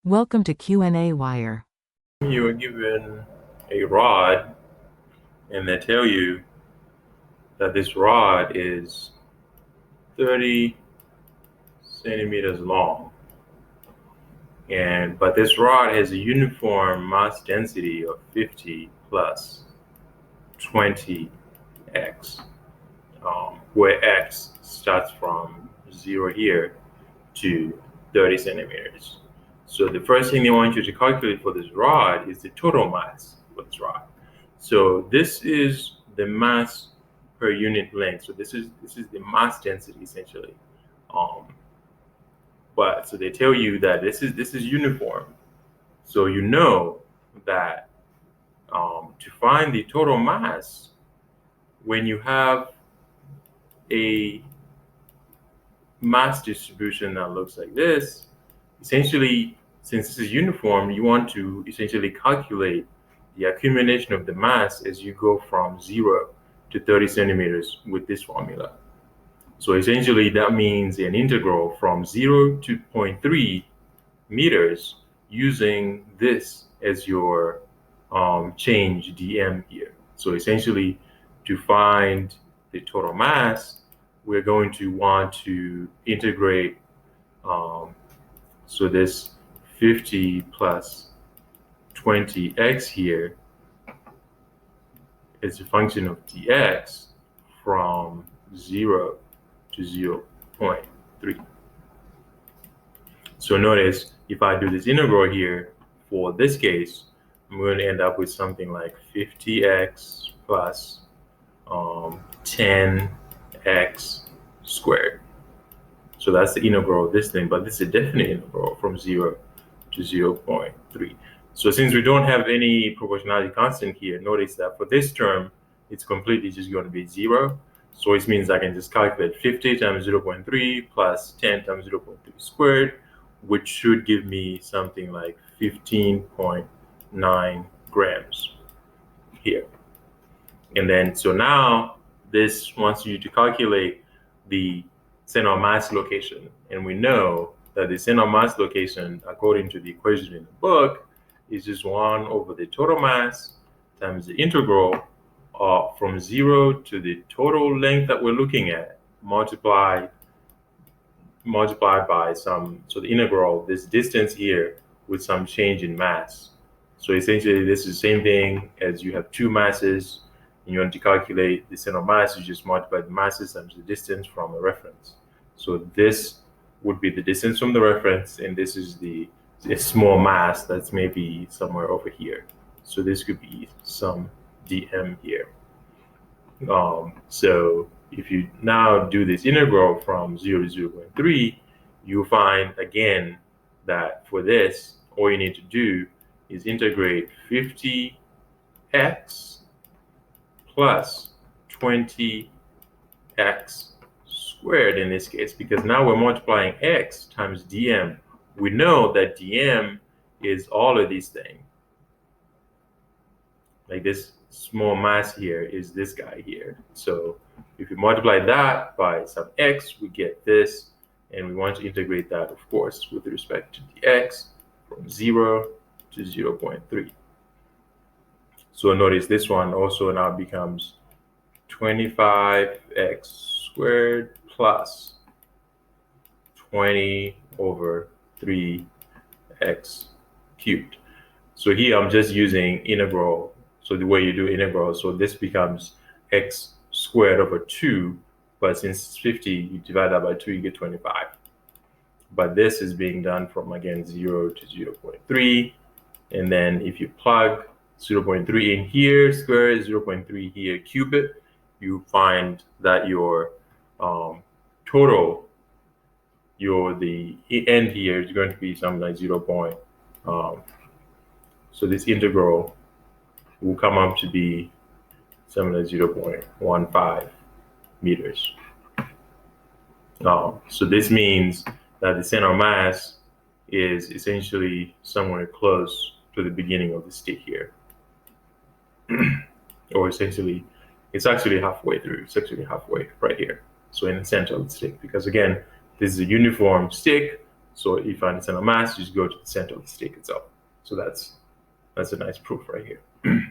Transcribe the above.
Welcome to qnawire. You are given a rod and they tell you that this rod is 30 centimeters long, but this rod has a uniform mass density of 50 plus 20x, where x starts from 0 here to 30 centimeters. So the first thing they want you to calculate for this rod is the total mass for this rod. So this is the mass per unit length. So this is the mass density essentially. Um, but so they tell you that this is uniform. So you know that to find the total mass, when you have a mass distribution that looks like this, essentially, since this is uniform, you want to essentially calculate the accumulation of the mass as you go from 0 to 30 centimeters with this formula. So essentially, that means an integral from 0 to zero point 0.3 meters using this as your change dm here. So essentially, to find the total mass, we're going to want to integrate so this 50 plus 20x here is a function of dx from 0 to 0.3. So notice if I do this integral here, for this case, I'm going to end up with something like 50x plus 10x squared. So that's the integral of this thing, but this is a definite integral from 0 to 0.3. So since we don't have any proportionality constant here, notice that for this term, it's completely just going to be 0. So it means I can just calculate 50 times 0.3 plus 10 times 0.3 squared, which should give me something like 15.9 grams here. And then, so now this wants you to calculate the center of mass location. And we know that the center of mass location, according to the equation in the book, is just 1 over the total mass times the integral from 0 to the total length that we're looking at, multiplied by some, so the integral, this distance here with some change in mass. So essentially, this is the same thing as you have two masses and you want to calculate the center of mass, you just multiply the masses times the distance from a reference. So this would be the distance from the reference, and this is the small mass that's maybe somewhere over here. So this could be some dm here. So if you now do this integral from 0 to 0.3, you find again that for this, all you need to do is integrate 50x plus 20x squared in this case, because now we're multiplying x times dm. We know that dm is all of these things. Like this small mass here is this guy here. So if you multiply that by some x, we get this, and we want to integrate that, of course, with respect to the x from 0 to 0.3. So notice this one also now becomes 25x squared plus 20 over 3x cubed. So here I'm just using integral. So the way you do integral, so this becomes x squared over 2, but since it's 50, you divide that by 2, you get 25. But this is being done from, again, 0 to 0.3. And then if you plug 0.3 in here, square it, 0.3 here, cube it, you find that your total, the end here is going to be something like 0. So this integral will come up to be something like 0.15 meters. So this means that the center of mass is essentially somewhere close to the beginning of the stick here. Or essentially, it's actually halfway through. It's actually halfway right here. So in the center of the stick, because again, this is a uniform stick, So if you understand a mass, you just go to the center of the stick itself. So that's a nice proof right here.